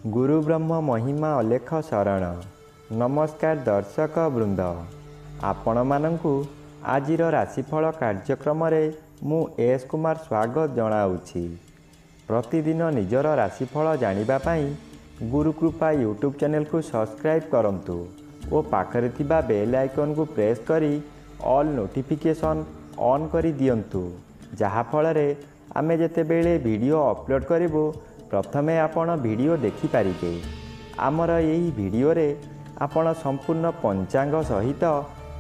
गुरु ब्रह्म महिमा अलेख शरण। नमस्कार दर्शक वृंद, आपण मानंकु आजिर राशिफल कार्यक्रम मु एस कुमार स्वागत जनाऊँगी। प्रतिदिन निजर राशिफल जानिबा पाई गुरुकृपा यूट्यूब चैनल को सब्सक्राइब करंतु और पाखरे थिबा बेल आइकन को प्रेस करी ऑल नोटिफिकेशन ऑन करी दियंतु, जहा फलरे आमे जेतेबेले वीडियो अपलोड करिवो प्रथमे आपण वीडियो देखि पारिबे। आमर एही वीडियो रे आपण संपूर्ण पंचांग सहित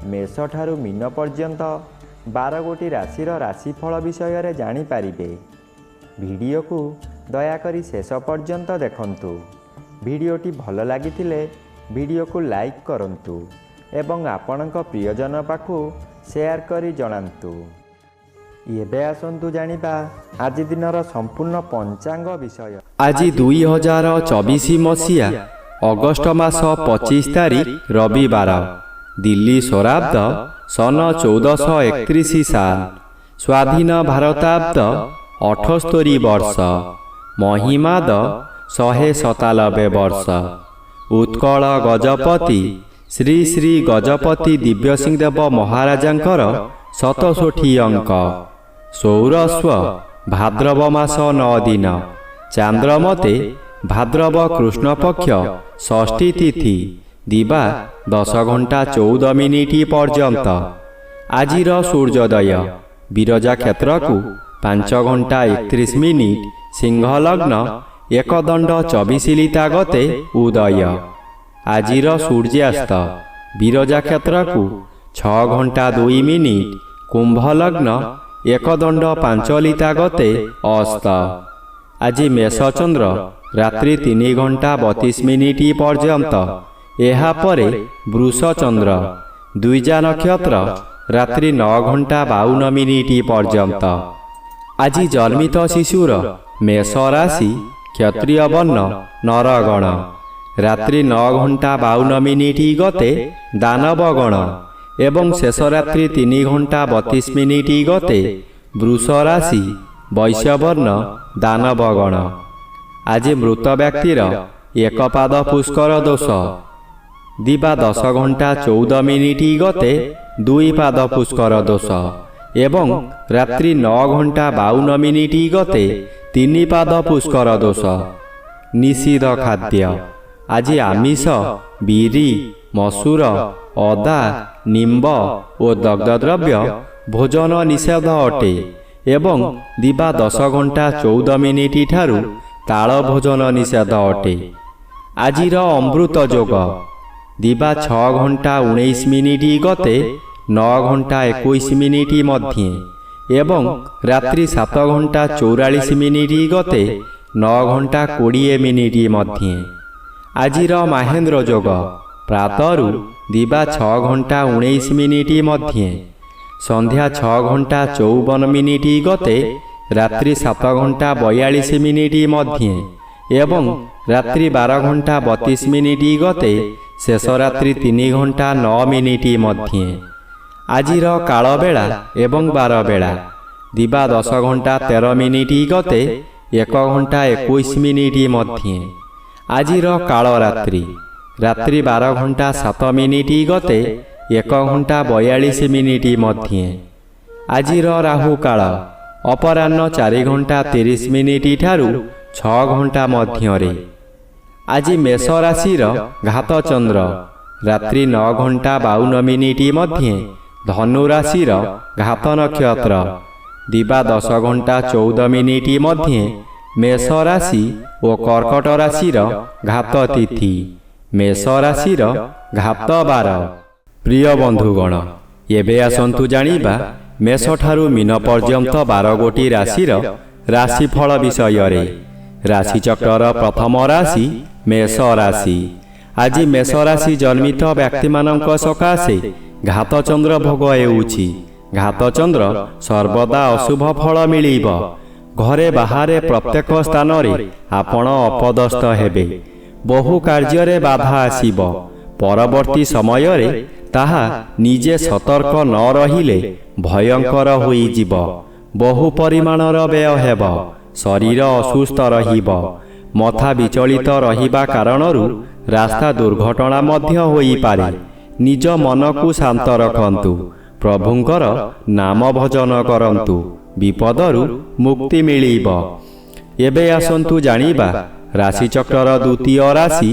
मेष ठारू मीन पर्यंत 12 गोटी राशिर राशिफल विषय रे जानि पारिबे। वीडियो को दयाकरी शेष पर्यंत देखंतु। वीडियोटी भल लागिथिले वीडियो को लाइक करंतु एवं आपणक प्रियजन पाखु शेयर करी जणांतु। एबे आसंतु जानिबा आज दिनर संपूर्ण पंचांग विषय। आज 2024 मसीहा अगस्ट मास 25 तारिख रविवार, दिल्ली स्वराब्द सन 1431 साल, स्वाधीन भारताब्द 78 वर्ष, महिमाद 197 वर्ष। उत्कल गजपति श्री श्री गजपति दिव्यसिंह देव महाराजांकर 67 अंक। सौरस्व भाद्रव मास 9 दिन, चांद्रमते भाद्रव कृष्ण पक्ष षष्ठी तिथि, दिवा 10 घंटा 14 मिनिट पर्यंत। आजिर सूर्योदय विरजा क्षेत्र को 5 घंटा 31 मिनिट, सिंह लग्न 1 दंड 24 लिता गते उदय। आजिर सूर्यास्त विरजा क्षेत्र को 6 घंटा 2 मिनिट, कुंभ लग्न 1 दंड 5 लिता गते अस्त। आज मेष चंद्र रात्रि 3 घंटा 32 मिनिट पर्यंत, एहा परे वृष चंद्र द्विजा नक्षत्र रात्रि 9 घंटा 52 मिनिट पर्यंत। आज जन्मित शिशुर मेष राशि क्षत्रिय वर्ण नरगण, रात्रि 9 घंटा 52 मिनिट गते दानवगण एवं शेष रात्रि 3 घंटा 32 मिनिट गते वृष राशि वैश्यवर्ण दानवगण। आज मृत व्यक्तिर 1 पाद पुष्कर दोष, दिवा 10 घंटा 14 मिनिट गते 2 पाद पुष्कर दोष एवं रात्रि 9 घंटा 52 मिनिट गते 3 पाद पुष्कर दोष। निषिद्ध खाद्य आज आमिष, बिरी, मसूर, अदा, निम्ब और दग्धद्रव्य भोजन निषेध अटे एवं दिवा 10 घंटा 14 मिनिट ठारू ताल भोजन निषेध अटे। आजिर अमृत योग दिवा 6 घंटा 19 मिनिट गते 9 घंटा 21 मिनिट मध्य एवं रात्रि 7 घंटा 44 मिनिट गते 9 घंटा 20 मिनिट मध्य। आजिर महेंद्र योग प्रातरु दिवा 6 घंटा 19 मिनिट मध्य, संध्या 6 घंटा 54 मिनिट गते रात्रि 7 घंटा 42 मिनिट मध्य एवं रात्रि 12 घंटा 32 मिनिट गते शेष रात्रि 3 घंटा 9 मिनिट मध्य। आजिर काल बेला एवं बार बेला दिवा 10 घंटा 13 मिनिट गते 1 घंटा 21 मिनिट मध्य। आजिर काल रात्रि रात्रि 12 घंटा 7 मिनिट गते 1 घंटा 42 मिनिट मध्य। आजिर राहु काल अपराह्न 4 घंटा 30 मिनिट ठारू 6 घंटा मध्य। आज मेष राशिर घात चंद्र रात्रि 9 घंटा 52 मिनिट मध्य, धनु राशिर घात नक्षत्र दिवा 10 घंटा 14 मिनिट मध्य, मेष राशि और कर्कट राशिर घात तिथि, मेष राशिर घात बार। प्रिय बंधुगण, एबे आसंतु जानिबा मेष ठारू मीन पर्यंत 12 गोटी राशिर राशिफल विषय रे। राशिचक्र प्रथम राशि मेष राशि। आज मेष राशि जन्मित व्यक्ति मानक सकाशे घात चंद्र भोग हेउछि। घात चंद्र सर्वदा अशुभ फल मिलिब। घरे बाहारे प्रत्येक स्थान रे आपण अपदस्थ हेबे। बहु कार्य रे बाधा आसीब। परवर्ती समय रे ताहा निजे सतर्क न रहिले भयंकर होइजिब। बहु परिमाणर व्यय हेब। शरीर असुस्थ रहिब। ମଥା ବିଚଳିତ ରହିବା କାରଣରୁ ରାସ୍ତା ଦୁର୍ଘଟଣା ମଧ୍ୟ ହୋଇପାରେ। ନିଜ ମନକୁ ଶାନ୍ତ ରଖନ୍ତୁ। ପ୍ରଭୁଙ୍କର ନାମ ଭଜନ କରନ୍ତୁ। ବିପଦରୁ ମୁକ୍ତି ମିଳିବ। ଏବେ ଆସନ୍ତୁ ଜାଣିବା ରାଶିଚକ୍ରର ଦ୍ୱିତୀୟ ରାଶି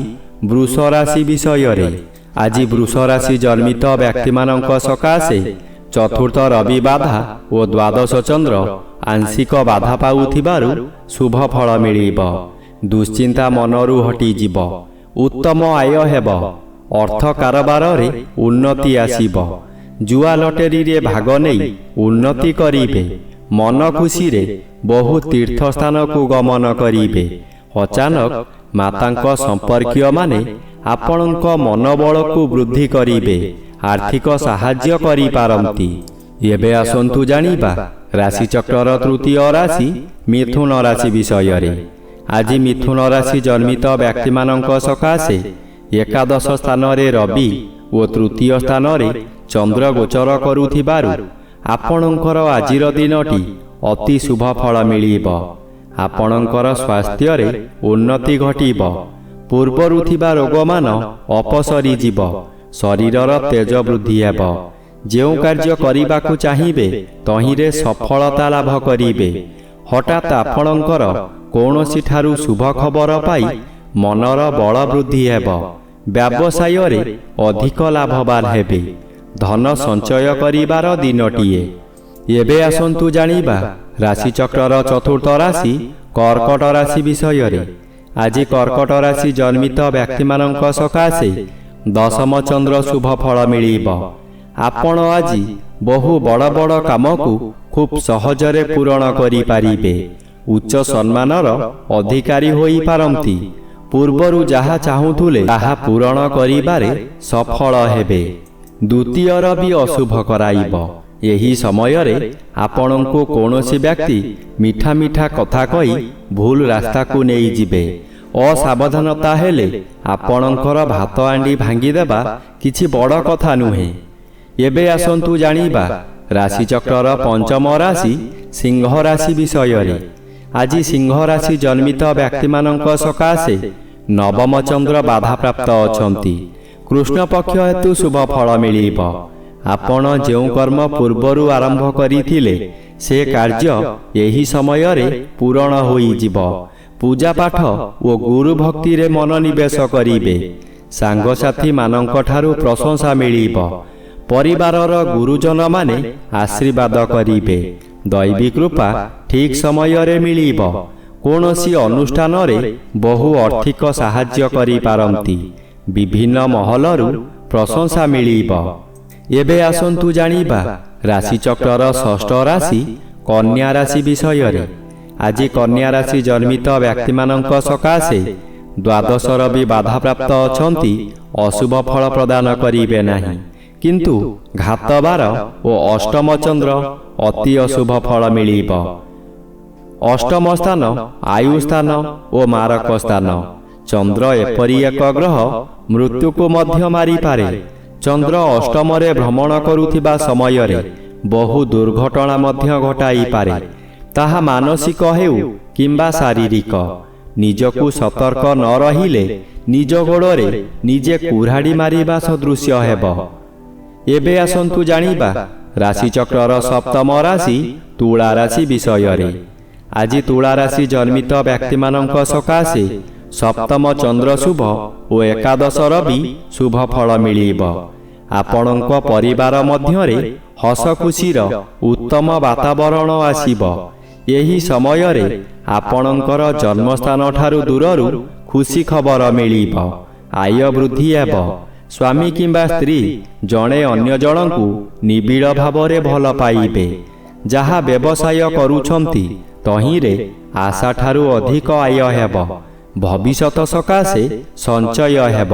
ବୃଷ ରାଶି ବିଷୟରେ। ଆଜି ବୃଷ ରାଶି ଜନ୍ମିତ ବ୍ୟକ୍ତିମାନଙ୍କ ସକାଶେ ଚତୁର୍ଥ ରବି ବାଧା ଓ ଦ୍ୱାଦଶ ଚନ୍ଦ୍ର ଆଂଶିକ ବାଧା ପାଉଥିବାରୁ ଶୁଭ ଫଳ ମିଳିବ। ଦୁଶ୍ଚିନ୍ତା ମନରୁ ହଟିଯିବ। ଉତ୍ତମ ଆୟ ହେବ। ଅର୍ଥ କାରବାରରେ ଉନ୍ନତି ଆସିବ। ଜୁଆ ଲଟେରୀରେ ଭାଗ ନେଇ ଉନ୍ନତି କରିବେ। ମନ ଖୁସିରେ ବହୁ ତୀର୍ଥସ୍ଥାନକୁ ଗମନ କରିବେ। ଅଚାନକ ମାତାଙ୍କ ସମ୍ପର୍କୀୟମାନେ ଆପଣଙ୍କ ମନୋବଳକୁ ବୃଦ୍ଧି କରିବେ। ଆର୍ଥିକ ସାହାଯ୍ୟ କରିପାରନ୍ତି। ଏବେ ଆସନ୍ତୁ ଜାଣିବା ରାଶିଚକ୍ରର ତୃତୀୟ ରାଶି ମିଥୁନ ରାଶି ବିଷୟରେ। ଆଜି ମିଥୁନ ରାଶି ଜନ୍ମିତ ବ୍ୟକ୍ତିମାନଙ୍କ ସକାଶେ ଏକାଦଶ ସ୍ଥାନରେ ରବି ଓ ତୃତୀୟ ସ୍ଥାନରେ ଚନ୍ଦ୍ର ଗୋଚର କରୁଥିବାରୁ ଆପଣଙ୍କର ଆଜିର ଦିନଟି ଅତି ଶୁଭ ଫଳ ମିଳିବ। ଆପଣଙ୍କର ସ୍ୱାସ୍ଥ୍ୟରେ ଉନ୍ନତି ଘଟିବ। ପୂର୍ବରୁ ଥିବା ରୋଗମାନ ଅପସରିଯିବ। ଶରୀରର ତେଜ ବୃଦ୍ଧି ହେବ। ଯେଉଁ କାର୍ଯ୍ୟ କରିବାକୁ ଚାହିଁବେ ତହିଁରେ ସଫଳତା ଲାଭ କରିବେ। ହଠାତ୍ ଆପଣଙ୍କର କୌଣସିଠାରୁ ଶୁଭ ଖବର ପାଇ ମନର ବଳ ବୃଦ୍ଧି ହେବ। ବ୍ୟବସାୟରେ ଅଧିକ ଲାଭବାନ ହେବେ। ଧନ ସଞ୍ଚୟ କରିବାର ଦିନଟିଏ। ଏବେ ଆସନ୍ତୁ ଜାଣିବା ରାଶିଚକ୍ରର ଚତୁର୍ଥ ରାଶି କର୍କଟ ରାଶି ବିଷୟରେ। ଆଜି କର୍କଟ ରାଶି ଜନ୍ମିତ ବ୍ୟକ୍ତିମାନଙ୍କ ସକାଶେ ଦଶମ ଚନ୍ଦ୍ର ଶୁଭ ଫଳ ମିଳିବ। ଆପଣ ଆଜି ବହୁ ବଡ଼ ବଡ଼ କାମକୁ ଖୁବ୍ ସହଜରେ ପୂରଣ କରିପାରିବେ। ଉଚ୍ଚ ସମ୍ମାନର ଅଧିକାରୀ ହୋଇପାରନ୍ତି। ପୂର୍ବରୁ ଯାହା ଚାହୁଁଥିଲେ ତାହା ପୂରଣ କରିବାରେ ସଫଳ ହେବେ। ଦ୍ୱିତୀୟ ରବି ଅଶୁଭ କରାଇବ। ଏହି ସମୟରେ ଆପଣଙ୍କୁ କୌଣସି ବ୍ୟକ୍ତି ମିଠା ମିଠା କଥା କହି ଭୁଲ ରାସ୍ତାକୁ ନେଇଯିବେ। ଅସାବଧାନତା ହେଲେ ଆପଣଙ୍କର ଭାତ ହାଣ୍ଡି ଭାଙ୍ଗିଦେବା କିଛି ବଡ଼ କଥା ନୁହେଁ। ଏବେ ଆସନ୍ତୁ ଜାଣିବା ରାଶିଚକ୍ରର ପଞ୍ଚମ ରାଶି ସିଂହ ରାଶି ବିଷୟରେ। ଆଜି ସିଂହ ରାଶି ଜନ୍ମିତ ବ୍ୟକ୍ତିମାନଙ୍କ ସକାଶେ ନବମ ଚନ୍ଦ୍ର ବାଧାପ୍ରାପ୍ତ ଅଛନ୍ତି। କୃଷ୍ଣପକ୍ଷ ହେତୁ ଶୁଭ ଫଳ ମିଳିବ। ଆପଣ ଯେଉଁ କର୍ମ ପୂର୍ବରୁ ଆରମ୍ଭ କରିଥିଲେ ସେ କାର୍ଯ୍ୟ ଏହି ସମୟରେ ପୂରଣ ହୋଇଯିବ। ପୂଜାପାଠ ଓ ଗୁରୁ ଭକ୍ତିରେ ମନୋନିବେଶ କରିବେ। ସାଙ୍ଗସାଥୀମାନଙ୍କଠାରୁ ପ୍ରଶଂସା ମିଳିବ। ପରିବାରର ଗୁରୁଜନମାନେ ଆଶୀର୍ବାଦ କରିବେ। ଦୈବୀ କୃପା ଠିକ୍ ସମୟରେ ମିଳିବ। କୌଣସି ଅନୁଷ୍ଠାନରେ ବହୁ ଆର୍ଥିକ ସାହାଯ୍ୟ କରିପାରନ୍ତି। ବିଭିନ୍ନ ମହଲରୁ ପ୍ରଶଂସା ମିଳିବ। ଏବେ ଆସନ୍ତୁ ଜାଣିବା ରାଶିଚକ୍ରର ଷଷ୍ଠ ରାଶି କନ୍ୟା ରାଶି ବିଷୟରେ। ଆଜି କନ୍ୟା ରାଶି ଜନ୍ମିତ ବ୍ୟକ୍ତିମାନଙ୍କ ସକାଶେ ଦ୍ୱାଦଶ ରବି ବାଧାପ୍ରାପ୍ତ ଅଛନ୍ତି। ଅଶୁଭ ଫଳ ପ୍ରଦାନ କରିବେ ନାହିଁ। କିନ୍ତୁ ଘାତବାର ଓ ଅଷ୍ଟମ ଚନ୍ଦ୍ର ଅତି ଅଶୁଭ ଫଳ ମିଳିବ। ଅଷ୍ଟମ ସ୍ଥାନ ଆୟୁ ସ୍ଥାନ ଓ ମାରକ ସ୍ଥାନ। ଚନ୍ଦ୍ର ଏପରି ଏକ ଗ୍ରହ ମୃତ୍ୟୁକୁ ମଧ୍ୟ ମାରିପାରେ। ଚନ୍ଦ୍ର ଅଷ୍ଟମରେ ଭ୍ରମଣ କରୁଥିବା ସମୟରେ ବହୁ ଦୁର୍ଘଟଣା ମଧ୍ୟ ଘଟାଇପାରେ। ତାହା ମାନସିକ ହେଉ କିମ୍ବା ଶାରୀରିକ। ନିଜକୁ ସତର୍କ ନ ରହିଲେ ନିଜ ଗୋଡ଼ରେ ନିଜେ କୁରାଢ଼ି ମାରିବା ସଦୃଶ୍ୟ ହେବ। ଏବେ ଆସନ୍ତୁ ଜାଣିବା ରାଶିଚକ୍ରର ସପ୍ତମ ରାଶି ତୁଳା ରାଶି ବିଷୟରେ। ଆଜି ତୁଳା ରାଶି ଜନ୍ମିତ ବ୍ୟକ୍ତିମାନଙ୍କ ସକାଶେ ସପ୍ତମ ଚନ୍ଦ୍ର ଶୁଭ ଓ ଏକାଦଶ ରବି ଶୁଭ ଫଳ ମିଳିବ। ଆପଣଙ୍କ ପରିବାର ମଧ୍ୟରେ ହସ ଖୁସିର ଉତ୍ତମ ବାତାବରଣ ଆସିବ। ଏହି ସମୟରେ ଆପଣଙ୍କର ଜନ୍ମସ୍ଥାନଠାରୁ ଦୂରରୁ ଖୁସି ଖବର ମିଳିବ। ଆୟ ବୃଦ୍ଧି ହେବ। ସ୍ୱାମୀ କିମ୍ବା ସ୍ତ୍ରୀ ଜଣେ ଅନ୍ୟ ଜଣଙ୍କୁ ନିବିଡ଼ ଭାବରେ ଭଲ ପାଇବେ। ଯାହା ବ୍ୟବସାୟ କରୁଛନ୍ତି ତହିଁରେ ଆଶାଠାରୁ ଅଧିକ ଆୟ ହେବ। ଭବିଷ୍ୟତ ସକାଶେ ସଞ୍ଚୟ ହେବ।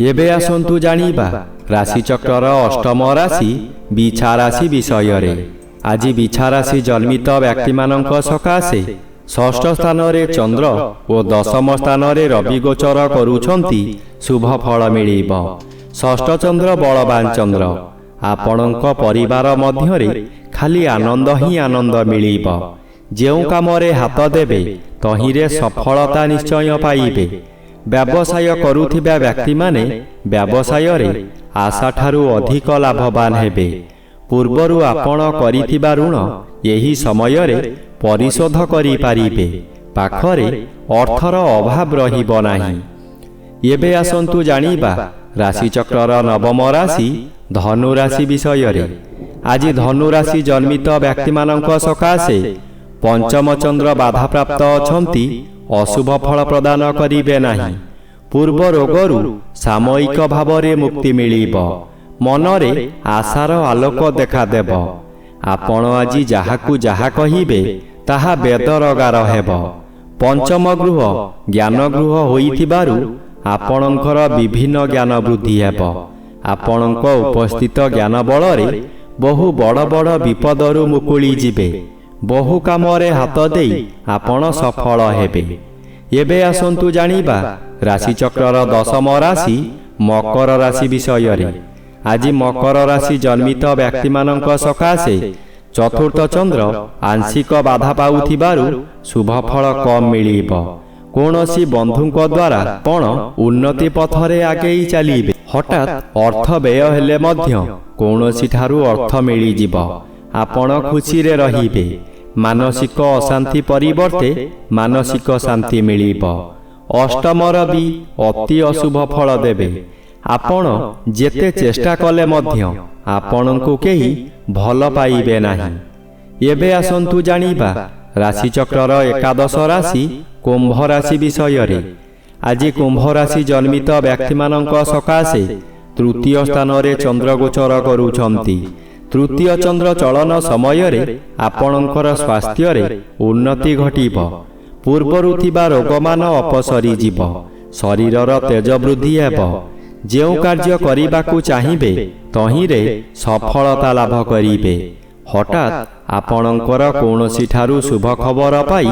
ଏବେ ଆସନ୍ତୁ ଜାଣିବା ରାଶିଚକ୍ରର ଅଷ୍ଟମ ରାଶି ବିଛା ରାଶି ବିଷୟରେ। ଆଜି ବିଛା ରାଶି ଜନ୍ମିତ ବ୍ୟକ୍ତିମାନଙ୍କ ସକାଶେ ଷଷ୍ଠ ସ୍ଥାନରେ ଚନ୍ଦ୍ର ଓ ଦଶମ ସ୍ଥାନରେ ରବି ଗୋଚର କରୁଛନ୍ତି। ଶୁଭ ଫଳ ମିଳିବ। ଷଷ୍ଠ ଚନ୍ଦ୍ର ବଳବାନ ଚନ୍ଦ୍ର। ଆପଣଙ୍କ ପରିବାର ମଧ୍ୟରେ ଖାଲି ଆନନ୍ଦ ହିଁ ଆନନ୍ଦ ମିଳିବ। ଯେଉଁ କାମରେ ହାତ ଦେବେ ତହିଁରେ ସଫଳତା ନିଶ୍ଚୟ ପାଇବେ। ବ୍ୟବସାୟ କରୁଥିବା ବ୍ୟକ୍ତିମାନେ ବ୍ୟବସାୟରେ ଆଶାଠାରୁ ଅଧିକ ଲାଭବାନ ହେବେ। ପୂର୍ବରୁ ଆପଣ କରିଥିବା ଋଣ ଏହି ସମୟରେ ପରିଶୋଧ କରିପାରିବେ। ପାଖରେ ଅର୍ଥର ଅଭାବ ରହିବ ନାହିଁ। ଏବେ ଆସନ୍ତୁ ଜାଣିବା ରାଶିଚକ୍ରର ନବମ ରାଶି ଧନୁ ରାଶି ବିଷୟରେ। ଆଜି ଧନୁ ରାଶି ଜନ୍ମିତ ବ୍ୟକ୍ତିମାନଙ୍କ ସକାଶେ ପଞ୍ଚମ ଚନ୍ଦ୍ର ବାଧାପ୍ରାପ୍ତ ଅଛନ୍ତି। ଅଶୁଭ ଫଳ ପ୍ରଦାନ କରିବେ ନାହିଁ। ପୂର୍ବ ରୋଗରୁ ସାମୟିକ ଭାବରେ ମୁକ୍ତି ମିଳିବ। ମନରେ ଆଶାର ଆଲୋକ ଦେଖାଦେବ। ଆପଣ ଆଜି ଯାହାକୁ ଯାହା କହିବେ ତାହା ବେଦର ଗାର ହେବ। ପଞ୍ଚମ ଗୃହ ଜ୍ଞାନ ଗୃହ ହୋଇଥିବାରୁ ଆପଣଙ୍କର ବିଭିନ୍ନ ଜ୍ଞାନ ବୃଦ୍ଧି ହେବ। ଆପଣଙ୍କ ଉପସ୍ଥିତ ଜ୍ଞାନ ବଳରେ ବହୁ ବଡ଼ ବଡ଼ ବିପଦରୁ ମୁକୁଳି ଯିବେ। ବହୁ କାମରେ ହାତ ଦେଇ ଆପଣ ସଫଳ ହେବେ। ଏବେ ଆସନ୍ତୁ ଜାଣିବା ରାଶିଚକ୍ରର ଦଶମ ରାଶି ମକର ରାଶି ବିଷୟରେ। ଆଜି ମକର ରାଶି ଜନ୍ମିତ ବ୍ୟକ୍ତିମାନଙ୍କ ସକାଶେ ଚତୁର୍ଥ ଚନ୍ଦ୍ର ଆଂଶିକ ବାଧା ପାଉଥିବାରୁ ଶୁଭ ଫଳ କମ୍ ମିଳିବ। କୌଣସି ବନ୍ଧୁଙ୍କ ଦ୍ୱାରା ଆପଣ ଉନ୍ନତି ପଥରେ ଆଗେଇ ଚାଲିବେ। ହଠାତ୍ ଅର୍ଥ ବ୍ୟୟ ହେଲେ ମଧ୍ୟ କୌଣସିଠାରୁ ଅର୍ଥ ମିଳିଯିବ। ଆପଣ ଖୁସିରେ ରହିବେ। ମାନସିକ ଅଶାନ୍ତି ପରିବର୍ତ୍ତେ ମାନସିକ ଶାନ୍ତି ମିଳିବ। ଅଷ୍ଟମର ବି ଅତି ଅଶୁଭ ଫଳ ଦେବେ। ଆପଣ ଯେତେ ଚେଷ୍ଟା କଲେ ମଧ୍ୟ ଆପଣଙ୍କୁ କେହି ଭଲ ପାଇବେ ନାହିଁ। ଏବେ ଆସନ୍ତୁ ଜାଣିବା ରାଶିଚକ୍ରର ଏକାଦଶ ରାଶି କୁମ୍ଭ ରାଶି ବିଷୟରେ। ଆଜି କୁମ୍ଭ ରାଶି ଜନ୍ମିତ ବ୍ୟକ୍ତିମାନଙ୍କ ସକାଶେ ତୃତୀୟ ସ୍ଥାନରେ ଚନ୍ଦ୍ର ଗୋଚର କରୁଛନ୍ତି। ତୃତୀୟ ଚନ୍ଦ୍ର ଚଳନ ସମୟରେ ଆପଣଙ୍କର ସ୍ୱାସ୍ଥ୍ୟରେ ଉନ୍ନତି ଘଟିବ। ପୂର୍ବରୁ ଥିବା ରୋଗମାନ ଅପସରିଯିବ। ଶରୀରର ତେଜ ବୃଦ୍ଧି ହେବ। ଯେଉଁ କାର୍ଯ୍ୟ କରିବାକୁ ଚାହିଁବେ ତହିଁରେ ସଫଳତା ଲାଭ କରିବେ। ହଠାତ୍ ଆପଣଙ୍କର କୌଣସିଠାରୁ ଶୁଭ ଖବର ପାଇ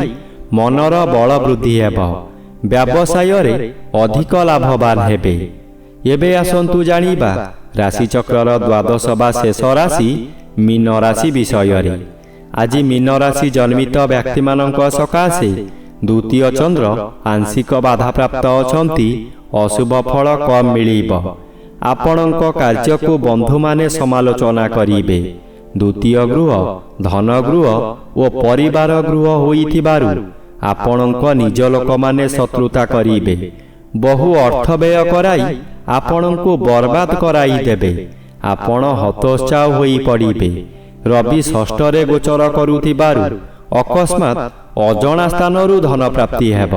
ମନର ବଳ ବୃଦ୍ଧି ହେବ। ବ୍ୟବସାୟରେ ଅଧିକ ଲାଭବାନ ହେବେ। ଏବେ ଆସନ୍ତୁ ଜାଣିବା ରାଶିଚକ୍ରର ଦ୍ୱାଦଶ ବା ଶେଷ ରାଶି ମୀନ ରାଶି ବିଷୟରେ। ଆଜି ମୀନ ରାଶି ଜନ୍ମିତ ବ୍ୟକ୍ତିମାନଙ୍କ ସକାଶେ ଦ୍ୱିତୀୟ ଚନ୍ଦ୍ର ଆଂଶିକ ବାଧାପ୍ରାପ୍ତ ଅଛନ୍ତି। ଅଶୁଭ ଫଳ କମ୍ ମିଳିବ। ଆପଣଙ୍କ କାର୍ଯ୍ୟକୁ ବନ୍ଧୁମାନେ ସମାଲୋଚନା କରିବେ। ଦ୍ୱିତୀୟ ଗୃହ ଧନ ଗୃହ ଓ ପରିବାର ଗୃହ ହୋଇଥିବାରୁ ଆପଣଙ୍କ ନିଜ ଲୋକମାନେ ଶତ୍ରୁତା କରିବେ। ବହୁ ଅର୍ଥ ବ୍ୟୟ କରାଇ ଆପଣଙ୍କୁ ବର୍ବାଦ କରାଇଦେବେ। ଆପଣ ହତୋତ୍ସାହ ହୋଇପଡ଼ିବେ। ରବି ଷଷ୍ଠରେ ଗୋଚର କରୁଥିବାରୁ ଅକସ୍ମାତ୍ ଅଜଣା ସ୍ଥାନରୁ ଧନ ପ୍ରାପ୍ତି ହେବ।